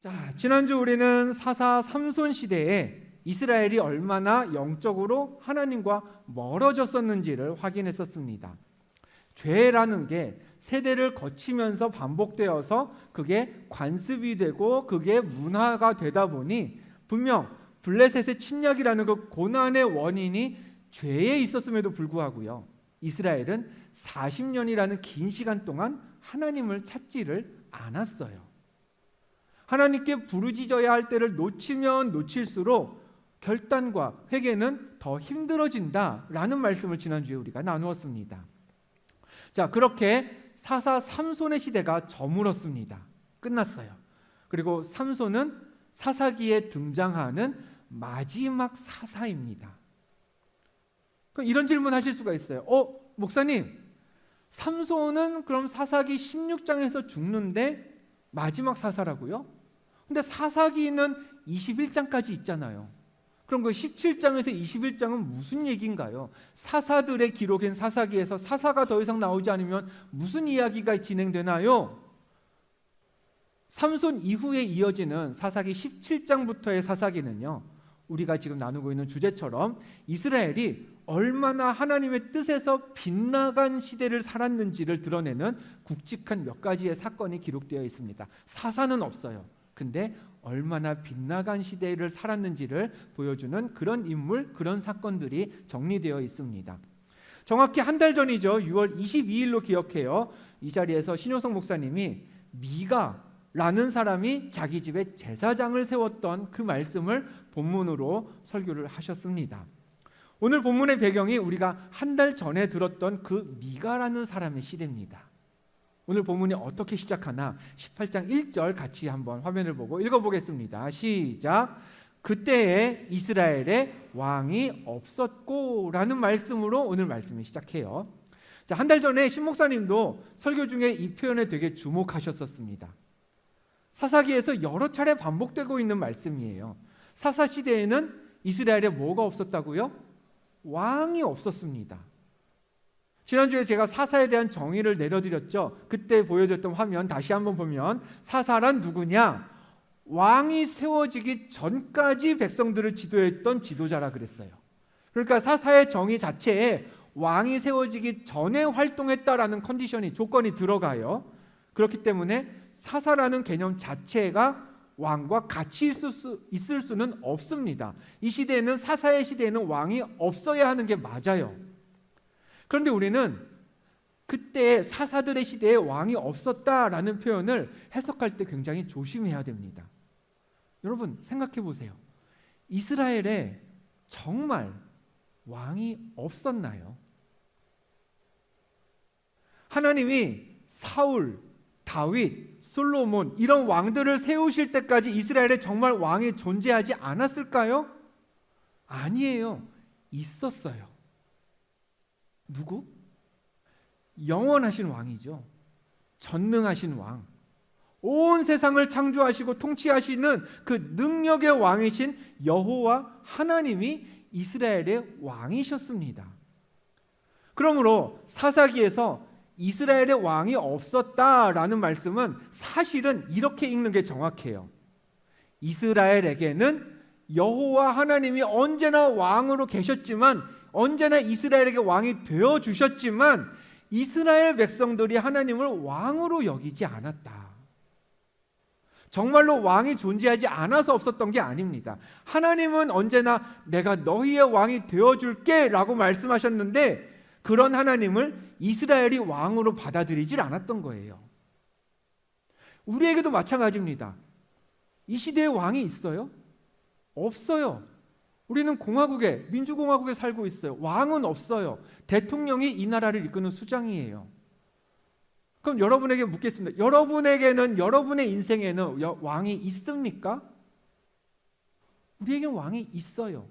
자, 지난주 우리는 사사 삼손 시대에 이스라엘이 얼마나 영적으로 하나님과 멀어졌었는지를 확인했었습니다. 죄라는 게 세대를 거치면서 반복되어서 그게 관습이 되고 그게 문화가 되다 보니 분명 블레셋의 침략이라는 그 고난의 원인이 죄에 있었음에도 불구하고요, 이스라엘은 40년이라는 긴 시간 동안 하나님을 찾지를 않았어요. 하나님께 부르짖어야 할 때를 놓치면 놓칠수록 결단과 회개는 더 힘들어진다라는 말씀을 지난주에 우리가 나누었습니다. 자, 그렇게 사사 삼손의 시대가 저물었습니다. 끝났어요. 그리고 삼손은 사사기에 등장하는 마지막 사사입니다. 그럼 이런 질문 하실 수가 있어요. 목사님, 삼손은 그럼 사사기 16장에서 죽는데 마지막 사사라고요? 근데 사사기는 21장까지 있잖아요. 그럼 그 17장에서 21장은 무슨 얘기인가요? 사사들의 기록인 사사기에서 사사가 더 이상 나오지 않으면 무슨 이야기가 진행되나요? 삼손 이후에 이어지는 사사기 17장부터의 사사기는요, 우리가 지금 나누고 있는 주제처럼 이스라엘이 얼마나 하나님의 뜻에서 빗나간 시대를 살았는지를 드러내는 굵직한 몇 가지의 사건이 기록되어 있습니다. 사사는 없어요. 근데 얼마나 빗나간 시대를 살았는지를 보여주는 그런 인물, 그런 사건들이 정리되어 있습니다. 정확히 한 달 전이죠. 6월 22일로 기억해요. 이 자리에서 신효성 목사님이 미가라는 사람이 자기 집에 제사장을 세웠던 그 말씀을 본문으로 설교를 하셨습니다. 오늘 본문의 배경이 우리가 한 달 전에 들었던 그 미가라는 사람의 시대입니다. 오늘 본문이 어떻게 시작하나 18장 1절 같이 한번 화면을 보고 읽어보겠습니다. 시작. 그때에 이스라엘에 왕이 없었고 라는 말씀으로 오늘 말씀을 시작해요. 자, 한 달 전에 신 목사님도 설교 중에 이 표현에 되게 주목하셨었습니다. 사사기에서 여러 차례 반복되고 있는 말씀이에요. 사사 시대에는 이스라엘에 뭐가 없었다고요? 왕이 없었습니다. 지난주에 제가 사사에 대한 정의를 내려드렸죠. 그때 보여줬던 화면 다시 한번 보면 사사란 누구냐? 왕이 세워지기 전까지 백성들을 지도했던 지도자라 그랬어요. 그러니까 사사의 정의 자체에 왕이 세워지기 전에 활동했다라는 컨디션이, 조건이 들어가요. 그렇기 때문에 사사라는 개념 자체가 왕과 같이 있을 수는 없습니다. 이 시대에는, 사사의 시대에는 왕이 없어야 하는 게 맞아요. 그런데 우리는 그때 사사들의 시대에 왕이 없었다라는 표현을 해석할 때 굉장히 조심해야 됩니다. 여러분 생각해 보세요. 이스라엘에 정말 왕이 없었나요? 하나님이 사울, 다윗, 솔로몬 이런 왕들을 세우실 때까지 이스라엘에 정말 왕이 존재하지 않았을까요? 아니에요. 있었어요. 누구? 영원하신 왕이죠. 전능하신 왕. 온 세상을 창조하시고 통치하시는 그 능력의 왕이신 여호와 하나님이 이스라엘의 왕이셨습니다. 그러므로 사사기에서 이스라엘의 왕이 없었다라는 말씀은 사실은 이렇게 읽는 게 정확해요. 이스라엘에게는 여호와 하나님이 언제나 왕으로 계셨지만, 언제나 이스라엘에게 왕이 되어주셨지만 이스라엘 백성들이 하나님을 왕으로 여기지 않았다. 정말로 왕이 존재하지 않아서 없었던 게 아닙니다. 하나님은 언제나 내가 너희의 왕이 되어줄게 라고 말씀하셨는데, 그런 하나님을 이스라엘이 왕으로 받아들이질 않았던 거예요. 우리에게도 마찬가지입니다. 이 시대에 왕이 있어요? 없어요. 우리는 공화국에, 민주공화국에 살고 있어요. 왕은 없어요. 대통령이 이 나라를 이끄는 수장이에요. 그럼 여러분에게 묻겠습니다. 여러분에게는, 여러분의 인생에는 왕이 있습니까? 우리에게는 왕이 있어요.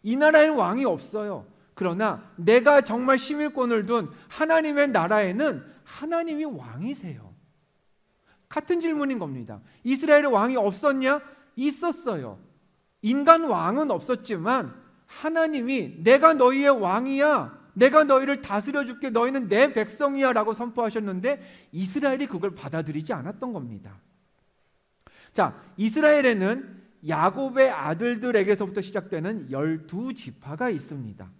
이 나라에는 왕이 없어요. 그러나 내가 정말 시민권을 둔 하나님의 나라에는 하나님이 왕이세요. 같은 질문인 겁니다. 이스라엘에 왕이 없었냐? 있었어요. 인간 왕은 없었지만 하나님이 내가 너희의 왕이야, 내가 너희를 다스려 줄게, 너희는 내 백성이야 라고 선포하셨는데 이스라엘이 그걸 받아들이지 않았던 겁니다. 자, 이스라엘에는 야곱의 아들들에게서부터 시작되는 12지파가 있습니다.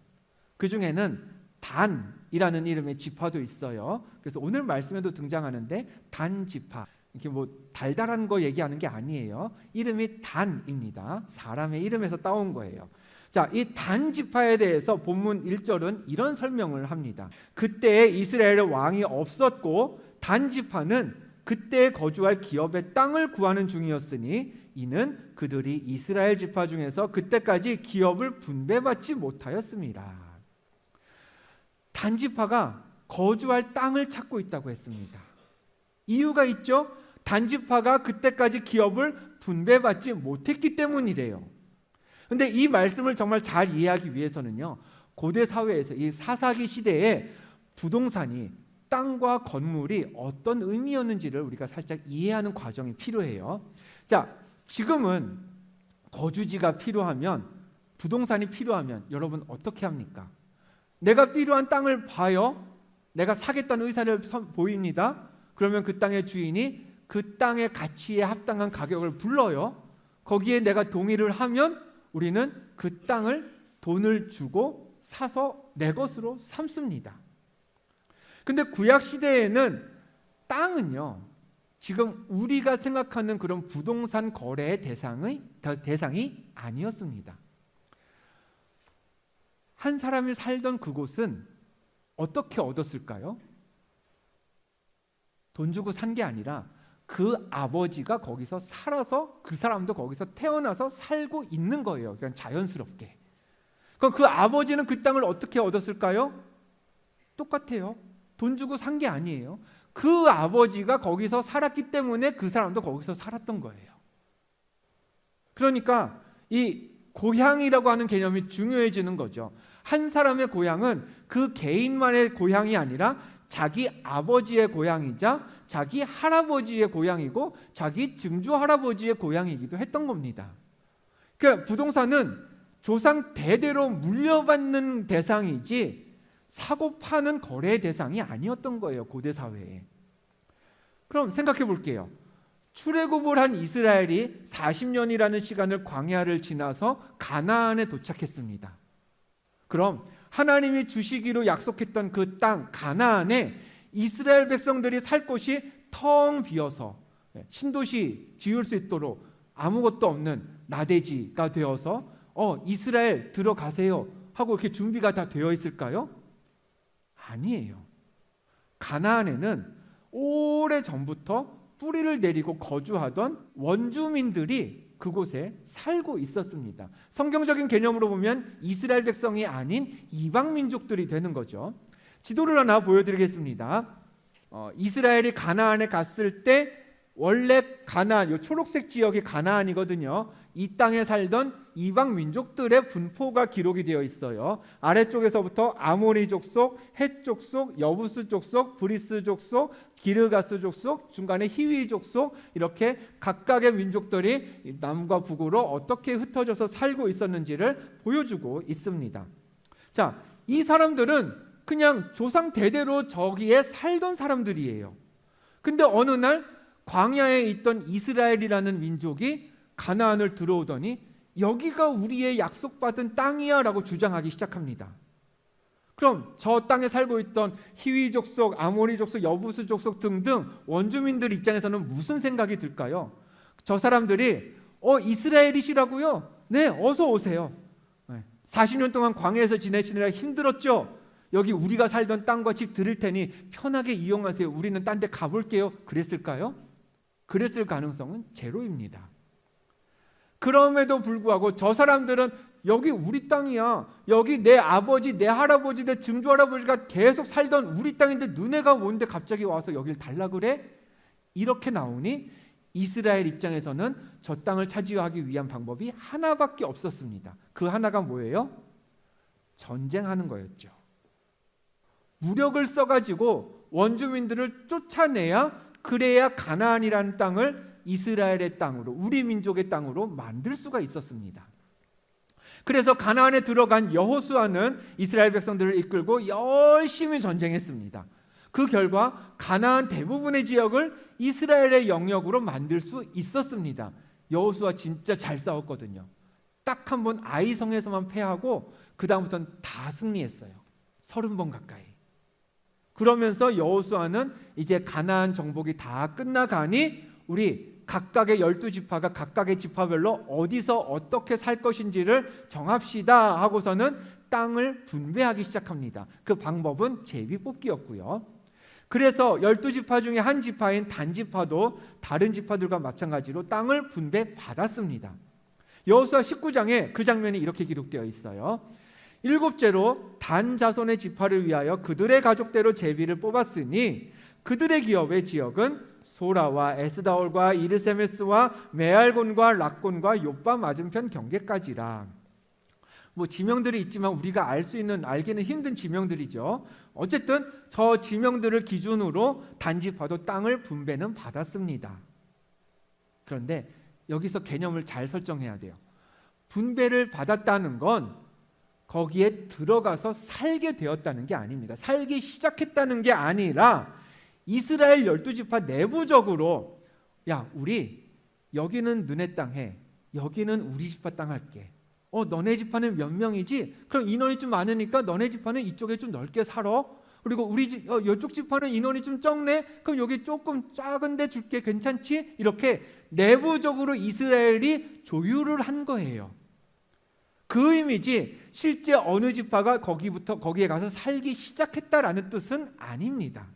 그 중에는 단이라는 이름의 지파도 있어요. 그래서 오늘 말씀에도 등장하는데 단지파, 이렇게 뭐 달달한 거 얘기하는 게 아니에요. 이름이 단입니다. 사람의 이름에서 따온 거예요. 자, 이 단지파에 대해서 본문 1절은 이런 설명을 합니다. 그때 이스라엘의 왕이 없었고 단지파는 그때 거주할 기업의 땅을 구하는 중이었으니 이는 그들이 이스라엘 지파 중에서 그때까지 기업을 분배받지 못하였습니다. 단지파가 거주할 땅을 찾고 있다고 했습니다. 이유가 있죠. 단지파가 그때까지 기업을 분배받지 못했기 때문이래요. 근데 이 말씀을 정말 잘 이해하기 위해서는요, 고대 사회에서 이 사사기 시대에 부동산이, 땅과 건물이 어떤 의미였는지를 우리가 살짝 이해하는 과정이 필요해요. 자, 지금은 거주지가 필요하면, 부동산이 필요하면 여러분 어떻게 합니까? 내가 필요한 땅을 봐요. 내가 사겠다는 의사를 보입니다. 그러면 그 땅의 주인이 그 땅의 가치에 합당한 가격을 불러요. 거기에 내가 동의를 하면 우리는 그 땅을 돈을 주고 사서 내 것으로 삼습니다. 근데 구약 시대에는 땅은요, 지금 우리가 생각하는 그런 부동산 거래의 대상이 아니었습니다. 한 사람이 살던 그곳은 어떻게 얻었을까요? 돈 주고 산 게 아니라 그 아버지가 거기서 살아서 그 사람도 거기서 태어나서 살고 있는 거예요. 그냥 자연스럽게. 그럼 그 아버지는 그 땅을 어떻게 얻었을까요? 똑같아요. 돈 주고 산 게 아니에요. 그 아버지가 거기서 살았기 때문에 그 사람도 거기서 살았던 거예요. 그러니까 이 고향이라고 하는 개념이 중요해지는 거죠. 한 사람의 고향은 그 개인만의 고향이 아니라 자기 아버지의 고향이자 자기 할아버지의 고향이고 자기 증조 할아버지의 고향이기도 했던 겁니다. 그러니까 부동산은 조상 대대로 물려받는 대상이지 사고 파는 거래의 대상이 아니었던 거예요, 고대 사회에. 그럼 생각해 볼게요. 출애굽을 한 이스라엘이 40년이라는 시간을 광야를 지나서 가나안에 도착했습니다. 그럼 하나님이 주시기로 약속했던 그 땅 가나안에 이스라엘 백성들이 살 곳이 텅 비어서 신도시 지을 수 있도록 아무것도 없는 나대지가 되어서 이스라엘 들어가세요 하고 이렇게 준비가 다 되어 있을까요? 아니에요. 가나안에는 오래전부터 뿌리를 내리고 거주하던 원주민들이 그곳에 살고 있었습니다. 성경적인 개념으로 보면 이스라엘 백성이 아닌 이방 민족들이 되는 거죠. 지도를 하나 보여드리겠습니다. 이스라엘이 가나안에 갔을 때 원래 가나안, 이 초록색 지역이 가나안이거든요. 이 땅에 살던 이방 민족들의 분포가 기록이 되어 있어요. 아래쪽에서부터 아모리 족속, 헷 족속, 여부스 족속, 브리스 족속, 기르가스 족속, 중간에 히위 족속, 이렇게 각각의 민족들이 남과 북으로 어떻게 흩어져서 살고 있었는지를 보여주고 있습니다. 자, 이 사람들은 그냥 조상 대대로 저기에 살던 사람들이에요. 근데 어느 날 광야에 있던 이스라엘이라는 민족이 가나안을 들어오더니 여기가 우리의 약속받은 땅이야 라고 주장하기 시작합니다. 그럼 저 땅에 살고 있던 히위 족속, 아모리 족속, 여부스 족속 등등 원주민들 입장에서는 무슨 생각이 들까요? 저 사람들이 이스라엘이시라고요? 네, 어서 오세요. 40년 동안 광야에서 지내시느라 힘들었죠? 여기 우리가 살던 땅과 집 드릴 테니 편하게 이용하세요. 우리는 딴 데 가볼게요. 그랬을까요? 그랬을 가능성은 제로입니다. 그럼에도 불구하고 저 사람들은 여기 우리 땅이야. 여기 내 아버지, 내 할아버지, 내 증조 할아버지가 계속 살던 우리 땅인데 너네가 뭔데 갑자기 와서 여길 달라 그래? 이렇게 나오니 이스라엘 입장에서는 저 땅을 차지하기 위한 방법이 하나밖에 없었습니다. 그 하나가 뭐예요? 전쟁하는 거였죠. 무력을 써가지고 원주민들을 쫓아내야 그래야 가나안이라는 땅을 이스라엘의 땅으로, 우리 민족의 땅으로 만들 수가 있었습니다. 그래서 가나안에 들어간 여호수아는 이스라엘 백성들을 이끌고 열심히 전쟁했습니다. 그 결과 가나안 대부분의 지역을 이스라엘의 영역으로 만들 수 있었습니다. 여호수아 진짜 잘 싸웠거든요. 딱 한 번 아이성에서만 패하고 그 다음부터는 다 승리했어요. 30번 가까이. 그러면서 여호수아는 이제 가나안 정복이 다 끝나가니 우리 각각의 12지파가 각각의 지파별로 어디서 어떻게 살 것인지를 정합시다 하고서는 땅을 분배하기 시작합니다. 그 방법은 제비뽑기였고요. 그래서 12지파 중에 한 지파인 단지파도 다른 지파들과 마찬가지로 땅을 분배받았습니다. 여호수아 19장에 그 장면이 이렇게 기록되어 있어요. 일곱째로 단 자손의 지파를 위하여 그들의 가족대로 제비를 뽑았으니 그들의 기업의 지역은 소라와 에스다올과 이르세메스와 메알곤과 락곤과 욥바 맞은편 경계까지라. 뭐 지명들이 있지만 우리가 알기는 힘든 지명들이죠. 어쨌든 저 지명들을 기준으로 단지파도 땅을 분배는 받았습니다. 그런데 여기서 개념을 잘 설정해야 돼요. 분배를 받았다는 건 거기에 들어가서 살게 되었다는 게 아닙니다. 살기 시작했다는 게 아니라 이스라엘 12지파 내부적으로 야, 우리 여기는 너네 땅 해. 여기는 우리 지파 땅 할게. 너네 지파는 몇 명이지? 그럼 인원이 좀 많으니까 너네 지파는 이쪽에 좀 넓게 살아. 그리고 우리 이쪽 지파는 인원이 좀 적네. 그럼 여기 조금 작은데 줄게. 괜찮지? 이렇게 내부적으로 이스라엘이 조율을 한 거예요. 그 의미지 실제 어느 지파가 거기에 가서 살기 시작했다라는 뜻은 아닙니다.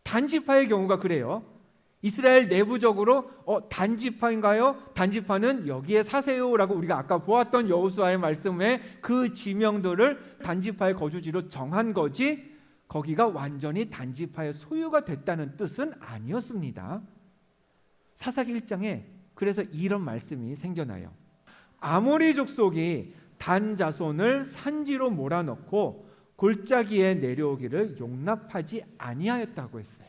단지파의 경우가 그래요. 이스라엘 내부적으로 단지파인가요? 단지파는 여기에 사세요라고 우리가 아까 보았던 여호수아의 말씀에 그 지명들을 단지파의 거주지로 정한 거지 거기가 완전히 단지파의 소유가 됐다는 뜻은 아니었습니다. 사사기 1장에 그래서 이런 말씀이 생겨나요. 아모리 족속이 단 자손을 산지로 몰아넣고 골짜기에 내려오기를 용납하지 아니하였다고 했어요.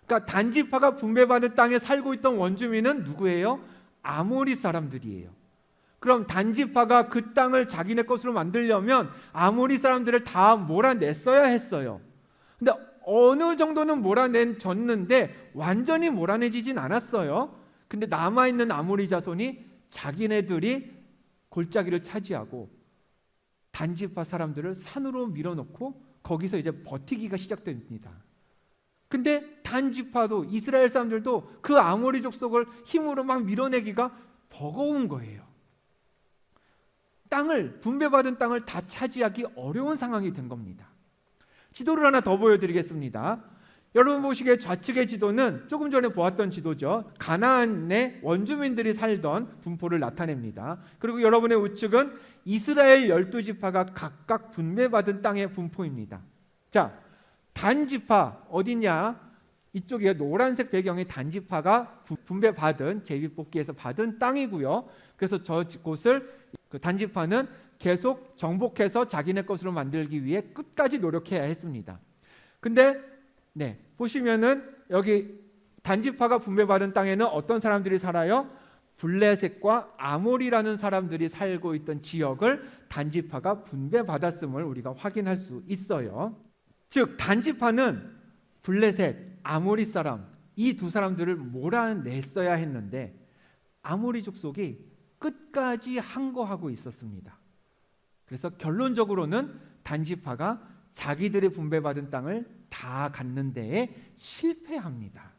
그러니까 단지파가 분배받은 땅에 살고 있던 원주민은 누구예요? 아모리 사람들이에요. 그럼 단지파가 그 땅을 자기네 것으로 만들려면 아모리 사람들을 다 몰아냈어야 했어요. 근데 어느 정도는 몰아내졌는데 완전히 몰아내지진 않았어요. 근데 남아있는 아모리 자손이 자기네들이 골짜기를 차지하고 단지파 사람들을 산으로 밀어놓고 거기서 이제 버티기가 시작됩니다. 근데 단지파도 이스라엘 사람들도 그 아모리 족속을 힘으로 막 밀어내기가 버거운 거예요. 분배받은 땅을 다 차지하기 어려운 상황이 된 겁니다. 지도를 하나 더 보여드리겠습니다. 여러분 보시기에 좌측의 지도는 조금 전에 보았던 지도죠. 가나안의 원주민들이 살던 분포를 나타냅니다. 그리고 여러분의 우측은 이스라엘 12지파가 각각 분배받은 땅의 분포입니다. 자, 단지파 어디냐? 이쪽에 노란색 배경의 단지파가 분배받은 제비뽑기에서 받은 땅이고요. 그래서 저곳을 그 단지파는 계속 정복해서 자기네 것으로 만들기 위해 끝까지 노력해야 했습니다. 근데 보시면은 여기 단지파가 분배받은 땅에는 어떤 사람들이 살아요? 블레셋과 아모리라는 사람들이 살고 있던 지역을 단지파가 분배받았음을 우리가 확인할 수 있어요. 즉 단지파는 블레셋, 아모리 사람 이 두 사람들을 몰아냈어야 했는데 아모리 족속이 끝까지 항거하고 있었습니다. 그래서 결론적으로는 단지파가 자기들의 분배받은 땅을 다 갖는 데에 실패합니다.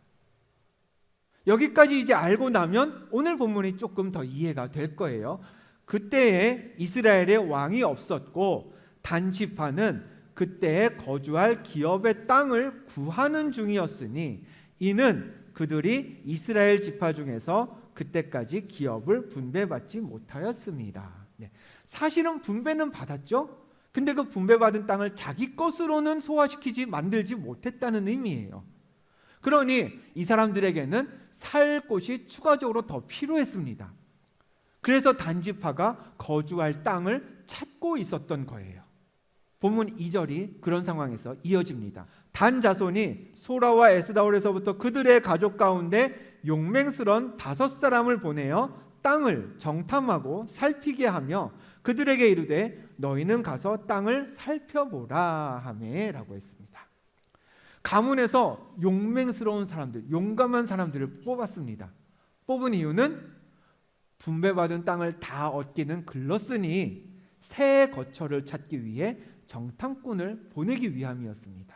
여기까지 이제 알고 나면 오늘 본문이 조금 더 이해가 될 거예요. 그때에 이스라엘에 왕이 없었고 단지파는 그때에 거주할 기업의 땅을 구하는 중이었으니 이는 그들이 이스라엘 지파 중에서 그때까지 기업을 분배받지 못하였습니다. 사실은 분배는 받았죠. 근데 그 분배받은 땅을 자기 것으로는 만들지 못했다는 의미예요. 그러니 이 사람들에게는 살 곳이 추가적으로 더 필요했습니다. 그래서 단지파가 거주할 땅을 찾고 있었던 거예요. 본문 2절이 그런 상황에서 이어집니다. 단 자손이 소라와 에스다올에서부터 그들의 가족 가운데 용맹스런 5사람을 보내어 땅을 정탐하고 살피게 하며 그들에게 이르되 너희는 가서 땅을 살펴보라 하매라고 했습니다. 가문에서 용맹스러운 사람들, 용감한 사람들을 뽑았습니다. 뽑은 이유는 분배받은 땅을 다 얻기는 글렀으니 새 거처를 찾기 위해 정탐꾼을 보내기 위함이었습니다.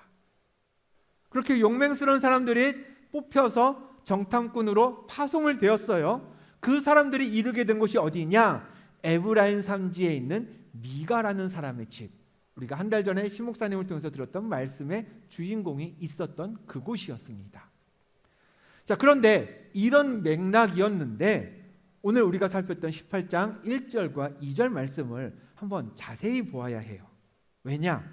그렇게 용맹스러운 사람들이 뽑혀서 정탐꾼으로 파송을 되었어요. 그 사람들이 이르게 된 곳이 어디냐? 에브라임 산지에 있는 미가라는 사람의 집. 우리가 한 달 전에 신 목사님을 통해서 들었던 말씀의 주인공이 있었던 그곳이었습니다. 자, 그런데 이런 맥락이었는데 오늘 우리가 살폈던 18장 1절과 2절 말씀을 한번 자세히 보아야 해요. 왜냐?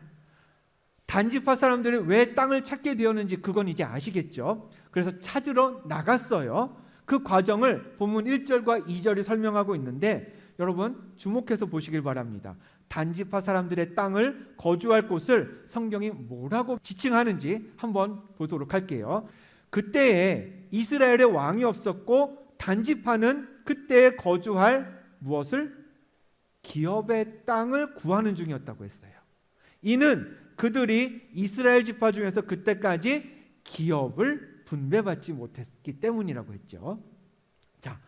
단지파 사람들이 왜 땅을 찾게 되었는지 그건 이제 아시겠죠? 그래서 찾으러 나갔어요. 그 과정을 본문 1절과 2절이 설명하고 있는데 여러분 주목해서 보시길 바랍니다. 단지파 사람들의 땅을 거주할 곳을 성경이 뭐라고 지칭하는지 한번 보도록 할게요. 그때에 이스라엘의 왕이 없었고 단지파는 그때에 거주할 무엇을? 기업의 땅을 구하는 중이었다고 했어요. 이는 그들이 이스라엘 지파 중에서 그때까지 기업을 분배받지 못했기 때문이라고 했죠. 자,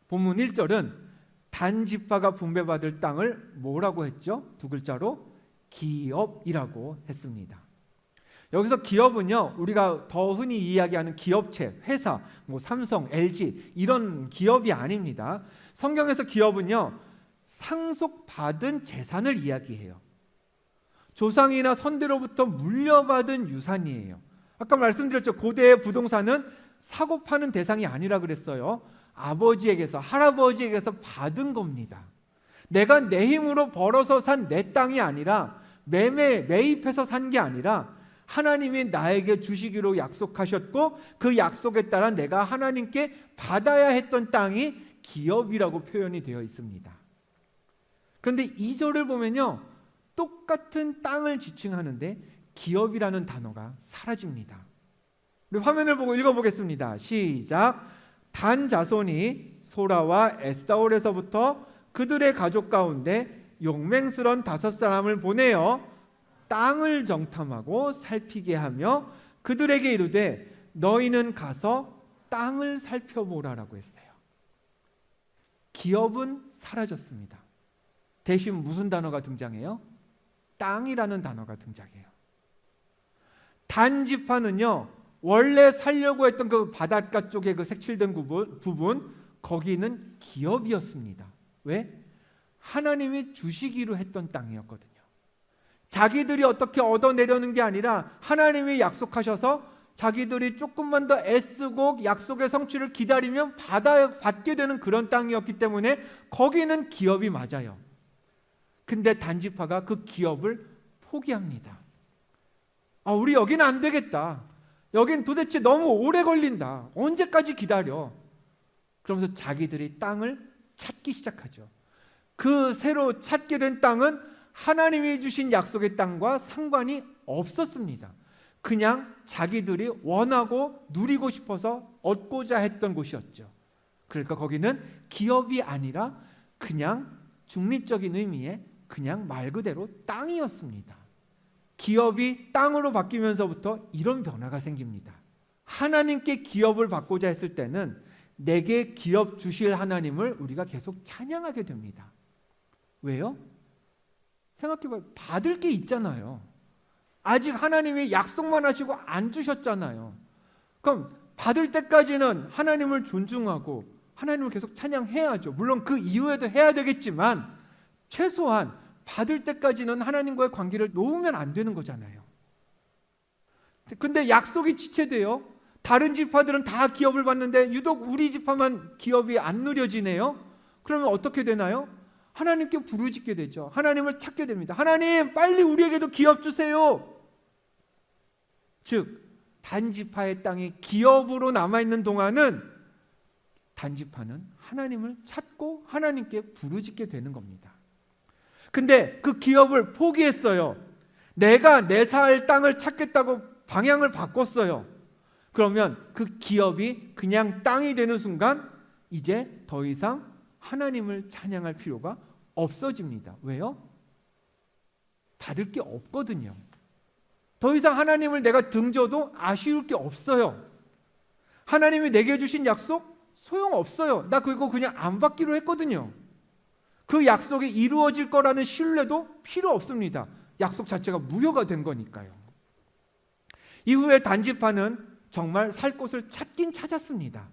본문 1절은 단지파가 분배받을 땅을 뭐라고 했죠? 두 글자로 기업이라고 했습니다. 여기서 기업은요, 우리가 더 흔히 이야기하는 기업체, 회사, 삼성, LG 이런 기업이 아닙니다. 성경에서 기업은요, 상속받은 재산을 이야기해요. 조상이나 선대로부터 물려받은 유산이에요. 아까 말씀드렸죠. 고대의 부동산은 사고 파는 대상이 아니라 그랬어요. 아버지에게서, 할아버지에게서 받은 겁니다. 내가 내 힘으로 벌어서 산 내 땅이 아니라 매입해서 산 게 아니라 하나님이 나에게 주시기로 약속하셨고 그 약속에 따라 내가 하나님께 받아야 했던 땅이 기업이라고 표현이 되어 있습니다. 그런데 2절을 보면요, 똑같은 땅을 지칭하는데 기업이라는 단어가 사라집니다. 우리 화면을 보고 읽어보겠습니다. 시작. 단 자손이 소라와 에스다올에서부터 그들의 가족 가운데 용맹스런 5사람을 보내어 땅을 정탐하고 살피게 하며 그들에게 이르되 너희는 가서 땅을 살펴보라라고 했어요. 기업은 사라졌습니다. 대신 무슨 단어가 등장해요? 땅이라는 단어가 등장해요. 단지파는요, 원래 살려고 했던 그 바닷가 쪽에 그 색칠된 부분 거기는 기업이었습니다. 왜? 하나님이 주시기로 했던 땅이었거든요. 자기들이 어떻게 얻어내려는 게 아니라 하나님이 약속하셔서 자기들이 조금만 더 애쓰고 약속의 성취를 기다리면 받게 되는 그런 땅이었기 때문에 거기는 기업이 맞아요. 근데 단지파가 그 기업을 포기합니다. 우리 여기는 안 되겠다. 여긴 도대체 너무 오래 걸린다. 언제까지 기다려? 그러면서 자기들이 땅을 찾기 시작하죠. 그 새로 찾게 된 땅은 하나님이 주신 약속의 땅과 상관이 없었습니다. 그냥 자기들이 원하고 누리고 싶어서 얻고자 했던 곳이었죠. 그러니까 거기는 기업이 아니라 그냥 중립적인 의미의 그냥 말 그대로 땅이었습니다. 기업이 땅으로 바뀌면서부터 이런 변화가 생깁니다. 하나님께 기업을 받고자 했을 때는 내게 기업 주실 하나님을 우리가 계속 찬양하게 됩니다. 왜요? 생각해봐요. 받을 게 있잖아요. 아직 하나님이 약속만 하시고 안 주셨잖아요. 그럼 받을 때까지는 하나님을 존중하고 하나님을 계속 찬양해야죠. 물론 그 이후에도 해야 되겠지만 최소한 받을 때까지는 하나님과의 관계를 놓으면 안 되는 거잖아요. 근데 약속이 지체돼요. 다른 지파들은 다 기업을 받는데 유독 우리 지파만 기업이 안 누려지네요. 그러면 어떻게 되나요? 하나님께 부르짖게 되죠. 하나님을 찾게 됩니다. 하나님, 빨리 우리에게도 기업 주세요. 즉 단지파의 땅이 기업으로 남아있는 동안은 단지파는 하나님을 찾고 하나님께 부르짖게 되는 겁니다. 근데 그 기업을 포기했어요. 내가 내 살 땅을 찾겠다고 방향을 바꿨어요. 그러면 그 기업이 그냥 땅이 되는 순간 이제 더 이상 하나님을 찬양할 필요가 없어집니다. 왜요? 받을 게 없거든요. 더 이상 하나님을 내가 등져도 아쉬울 게 없어요. 하나님이 내게 주신 약속 소용없어요. 나 그거 그냥 안 받기로 했거든요. 그 약속이 이루어질 거라는 신뢰도 필요 없습니다. 약속 자체가 무효가 된 거니까요. 이후에 단지파는 정말 살 곳을 찾긴 찾았습니다.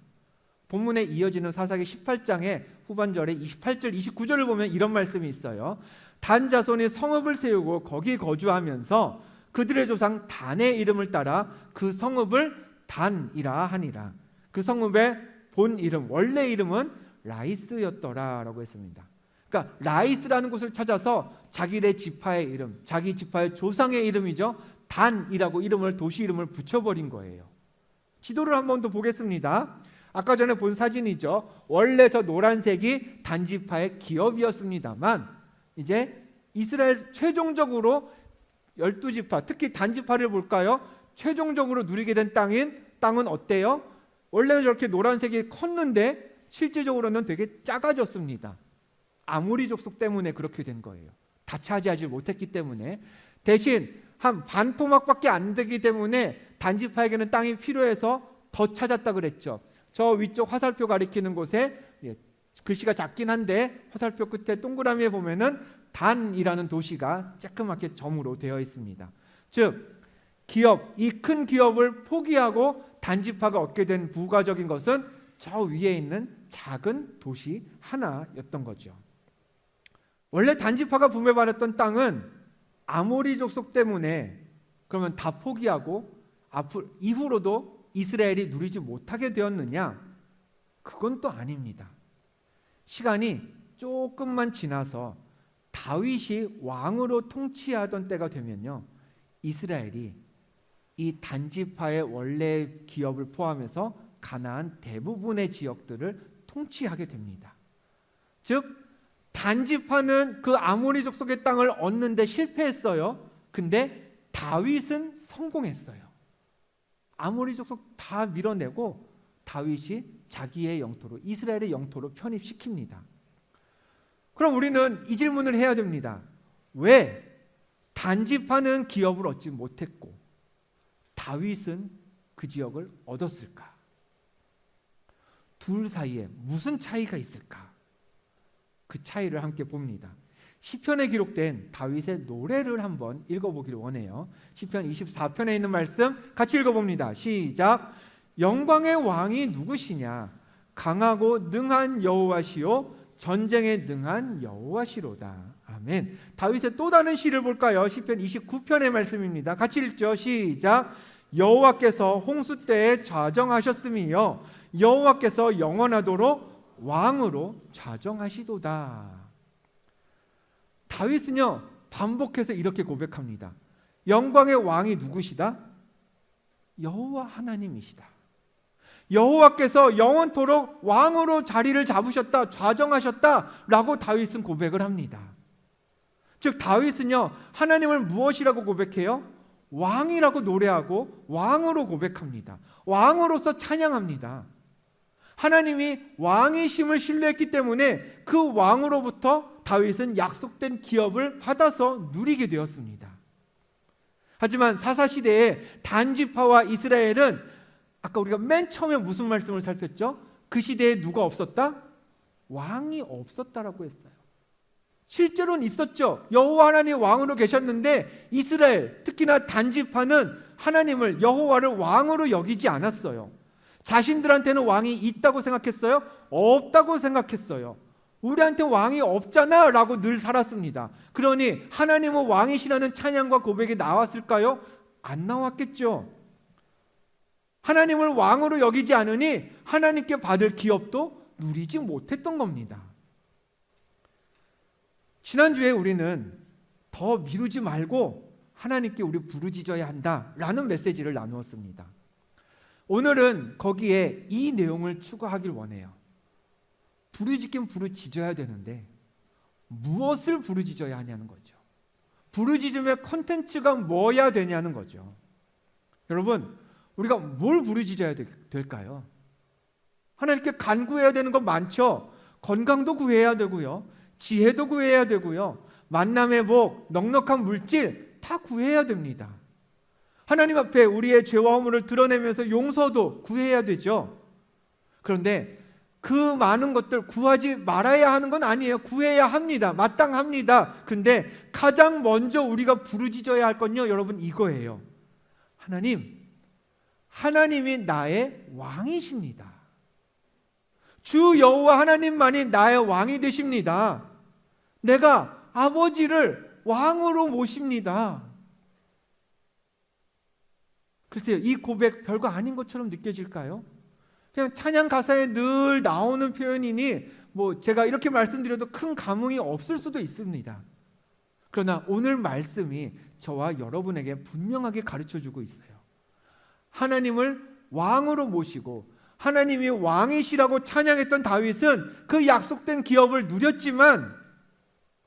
본문에 이어지는 사사기 18장의 후반절에 28절, 29절을 보면 이런 말씀이 있어요. 단 자손이 성읍을 세우고 거기 거주하면서 그들의 조상 단의 이름을 따라 그 성읍을 단이라 하니라. 그 성읍의 본 이름, 원래 이름은 라이스였더라 라고 했습니다. 그러니까 라이스라는 곳을 찾아서 자기네 지파의 이름, 자기 지파의 조상의 이름이죠. 단이라고 이름을, 도시 이름을 붙여버린 거예요. 지도를 한 번 더 보겠습니다. 아까 전에 본 사진이죠. 원래 저 노란색이 단지파의 기업이었습니다만 이제 이스라엘 최종적으로 12지파, 특히 단지파를 볼까요? 최종적으로 누리게 된 땅은 어때요? 원래는 저렇게 노란색이 컸는데 실제적으로는 되게 작아졌습니다. 아모리 족속 때문에 그렇게 된 거예요. 다 차지하지 못했기 때문에. 대신 한 반 토막밖에 안 되기 때문에 단지파에게는 땅이 필요해서 더 찾았다 그랬죠. 저 위쪽 화살표 가리키는 곳에 글씨가 작긴 한데 화살표 끝에 동그라미에 보면은 단이라는 도시가 쬐끄맣게 점으로 되어 있습니다. 즉 기업, 이 큰 기업을 포기하고 단지파가 얻게 된 부가적인 것은 저 위에 있는 작은 도시 하나였던 거죠. 원래 단지파가 분배받았던 땅은 아모리 족속 때문에 그러면 다 포기하고 이후로도 이스라엘이 누리지 못하게 되었느냐? 그건 또 아닙니다. 시간이 조금만 지나서 다윗이 왕으로 통치하던 때가 되면요, 이스라엘이 이 단지파의 원래 기업을 포함해서 가나안 대부분의 지역들을 통치하게 됩니다. 즉 단지파는 그 아모리 족속의 땅을 얻는데 실패했어요. 근데 다윗은 성공했어요. 아모리 족속 다 밀어내고 다윗이 자기의 영토로, 이스라엘의 영토로 편입시킵니다. 그럼 우리는 이 질문을 해야 됩니다. 왜 단지파는 기업을 얻지 못했고 다윗은 그 지역을 얻었을까? 둘 사이에 무슨 차이가 있을까? 그 차이를 함께 봅니다. 시편에 기록된 다윗의 노래를 한번 읽어보기를 원해요. 시편 24편에 있는 말씀 같이 읽어봅니다. 시작. 영광의 왕이 누구시냐? 강하고 능한 여호와시요 전쟁에 능한 여호와시로다. 아멘. 다윗의 또 다른 시를 볼까요? 시편 29편의 말씀입니다. 같이 읽죠. 시작. 여호와께서 홍수 때에 좌정하셨음이요 여호와께서 영원하도록 왕으로 좌정하시도다. 다윗은요 반복해서 이렇게 고백합니다. 영광의 왕이 누구시다? 여호와 하나님이시다. 여호와께서 영원토록 왕으로 자리를 잡으셨다, 좌정하셨다 라고 다윗은 고백을 합니다. 즉 다윗은요 하나님을 무엇이라고 고백해요? 왕이라고 노래하고 왕으로 고백합니다. 왕으로서 찬양합니다. 하나님이 왕이심을 신뢰했기 때문에 그 왕으로부터 다윗은 약속된 기업을 받아서 누리게 되었습니다. 하지만 사사시대에 단지파와 이스라엘은 아까 우리가 맨 처음에 무슨 말씀을 살폈죠? 그 시대에 누가 없었다? 왕이 없었다라고 했어요. 실제로는 있었죠. 여호와 하나님 왕으로 계셨는데 이스라엘, 특히나 단지파는 하나님을, 여호와를 왕으로 여기지 않았어요. 자신들한테는 왕이 있다고 생각했어요? 없다고 생각했어요. 우리한테 왕이 없잖아 라고 늘 살았습니다. 그러니 하나님은 왕이시라는 찬양과 고백이 나왔을까요? 안 나왔겠죠. 하나님을 왕으로 여기지 않으니 하나님께 받을 기업도 누리지 못했던 겁니다. 지난주에 우리는 더 미루지 말고 하나님께 우리 부르짖어야 한다라는 메시지를 나누었습니다. 오늘은 거기에 이 내용을 추가하길 원해요. 부르짖긴 부르짖어야 되는데 무엇을 부르짖어야 하냐는 거죠. 부르짖음의 콘텐츠가 뭐야 되냐는 거죠. 여러분, 우리가 뭘 부르짖어야 될까요? 하나님께 간구해야 되는 건 많죠. 건강도 구해야 되고요, 지혜도 구해야 되고요, 만남의 복, 넉넉한 물질 다 구해야 됩니다. 하나님 앞에 우리의 죄와 허물을 드러내면서 용서도 구해야 되죠. 그런데 그 많은 것들 구하지 말아야 하는 건 아니에요. 구해야 합니다. 마땅합니다. 근데 가장 먼저 우리가 부르짖어야 할 건요, 여러분, 이거예요. 하나님이 나의 왕이십니다. 주 여호와 하나님만이 나의 왕이 되십니다. 내가 아버지를 왕으로 모십니다. 글쎄요, 이 고백 별거 아닌 것처럼 느껴질까요? 그냥 찬양 가사에 늘 나오는 표현이니 제가 이렇게 말씀드려도 큰 감흥이 없을 수도 있습니다. 그러나 오늘 말씀이 저와 여러분에게 분명하게 가르쳐주고 있어요. 하나님을 왕으로 모시고 하나님이 왕이시라고 찬양했던 다윗은 그 약속된 기업을 누렸지만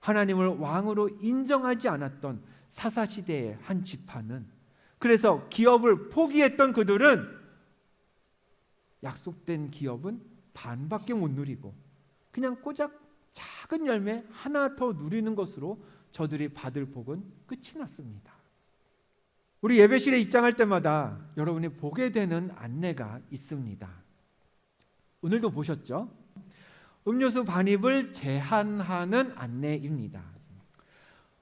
하나님을 왕으로 인정하지 않았던 사사시대의 한 지파는, 그래서 기업을 포기했던 그들은 약속된 기업은 반밖에 못 누리고 그냥 꼬작 작은 열매 하나 더 누리는 것으로 저들이 받을 복은 끝이 났습니다. 우리 예배실에 입장할 때마다 여러분이 보게 되는 안내가 있습니다. 오늘도 보셨죠? 음료수 반입을 제한하는 안내입니다.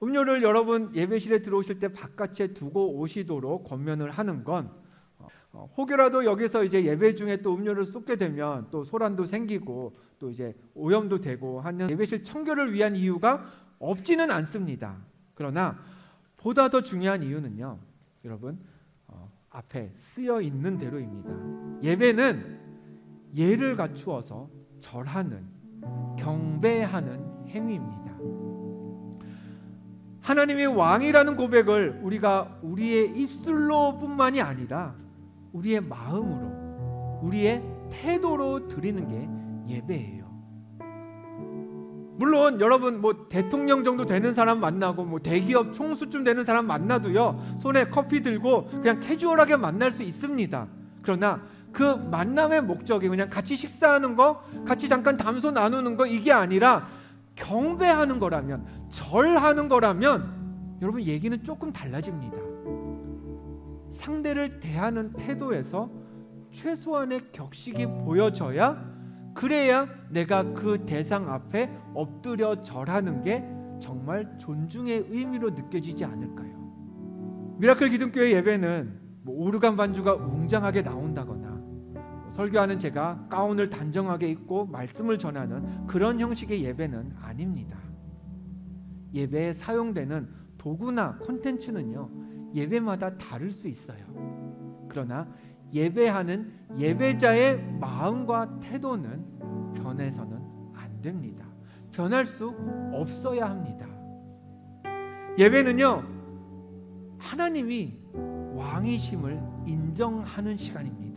음료를 여러분 예배실에 들어오실 때 바깥에 두고 오시도록 권면을 하는 건, 혹여라도 여기서 이제 예배 중에 또 음료를 쏟게 되면 또 소란도 생기고 또 이제 오염도 되고 하는 예배실 청결을 위한 이유가 없지는 않습니다. 그러나 보다 더 중요한 이유는요, 여러분, 앞에 쓰여 있는 대로입니다. 예배는 예를 갖추어서 절하는, 경배하는 행위입니다. 하나님이 왕이라는 고백을 우리가 우리의 입술로 뿐만이 아니라 우리의 마음으로, 우리의 태도로 드리는 게 예배예요. 물론 여러분 대통령 정도 되는 사람 만나고 대기업 총수쯤 되는 사람 만나도요, 손에 커피 들고 그냥 캐주얼하게 만날 수 있습니다. 그러나 그 만남의 목적이 그냥 같이 식사하는 거, 같이 잠깐 담소 나누는 거, 이게 아니라 경배하는 거라면, 절하는 거라면 여러분 얘기는 조금 달라집니다. 상대를 대하는 태도에서 최소한의 격식이 보여져야, 그래야 내가 그 대상 앞에 엎드려 절하는 게 정말 존중의 의미로 느껴지지 않을까요? 미라클 기둥교회 예배는 오르간 반주가 웅장하게 나온다거나 설교하는 제가 가운을 단정하게 입고 말씀을 전하는 그런 형식의 예배는 아닙니다. 예배에 사용되는 도구나 콘텐츠는요, 예배마다 다를 수 있어요. 그러나 예배하는 예배자의 마음과 태도는 변해서는 안 됩니다. 변할 수 없어야 합니다. 예배는요, 하나님이 왕이심을 인정하는 시간입니다.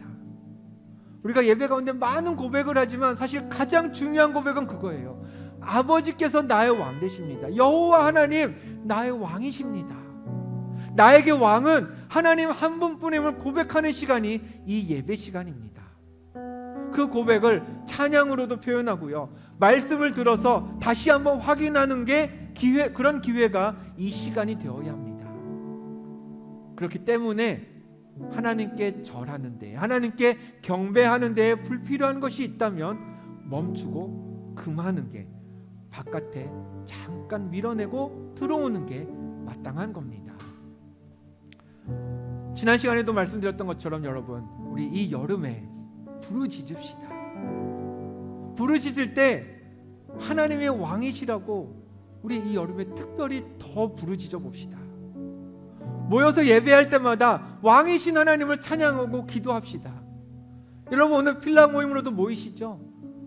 우리가 예배 가운데 많은 고백을 하지만 사실 가장 중요한 고백은 그거예요. 아버지께서 나의 왕 되십니다. 여호와 하나님 나의 왕이십니다. 나에게 왕은 하나님 한 분뿐임을 고백하는 시간이 이 예배 시간입니다. 그 고백을 찬양으로도 표현하고요, 말씀을 들어서 다시 한번 확인하는 게 그런 기회가 이 시간이 되어야 합니다. 그렇기 때문에 하나님께 절하는 데, 하나님께 경배하는 데에 불필요한 것이 있다면 멈추고 금하는 게, 바깥에 잠깐 밀어내고 들어오는 게 마땅한 겁니다. 지난 시간에도 말씀드렸던 것처럼 여러분, 우리 이 여름에 부르짖읍시다. 부르짖을 때 하나님의 왕이시라고 우리 이 여름에 특별히 더 부르짖어 봅시다. 모여서 예배할 때마다 왕이신 하나님을 찬양하고 기도합시다. 여러분 오늘 필라 모임으로도 모이시죠?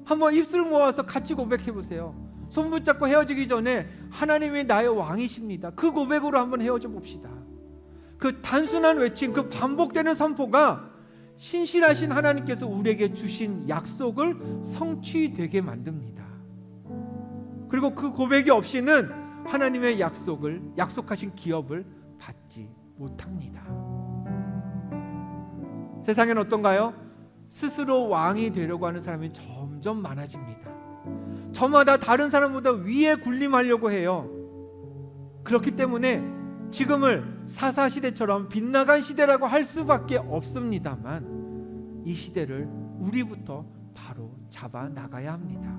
한번 입술 모아서 같이 고백해 보세요. 손 붙잡고 헤어지기 전에 하나님이 나의 왕이십니다. 그 고백으로 한번 헤어져 봅시다. 그 단순한 외침, 그 반복되는 선포가 신실하신 하나님께서 우리에게 주신 약속을 성취되게 만듭니다. 그리고 그 고백이 없이는 하나님의 약속하신 기업을 받지 못합니다. 세상엔 어떤가요? 스스로 왕이 되려고 하는 사람이 점점 많아집니다. 저마다 다른 사람보다 위에 군림하려고 해요. 그렇기 때문에 지금을 사사시대처럼 빗나간 시대라고 할 수밖에 없습니다만 이 시대를 우리부터 바로 잡아 나가야 합니다.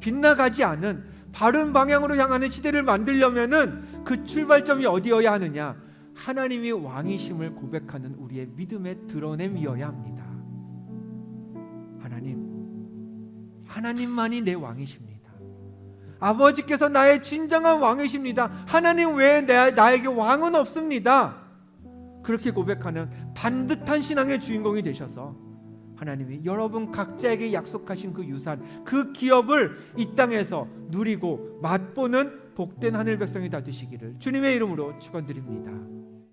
빗나가지 않은 바른 방향으로 향하는 시대를 만들려면은 그 출발점이 어디여야 하느냐? 하나님이 왕이심을 고백하는 우리의 믿음의 드러냄이어야 합니다. 하나님만이 내 왕이십니다. 아버지께서 나의 진정한 왕이십니다. 하나님 외에 나에게 왕은 없습니다. 그렇게 고백하는 반듯한 신앙의 주인공이 되셔서 하나님이 여러분 각자에게 약속하신 그 유산, 그 기업을 이 땅에서 누리고 맛보는 복된 하늘 백성이 다 되시기를 주님의 이름으로 축원드립니다.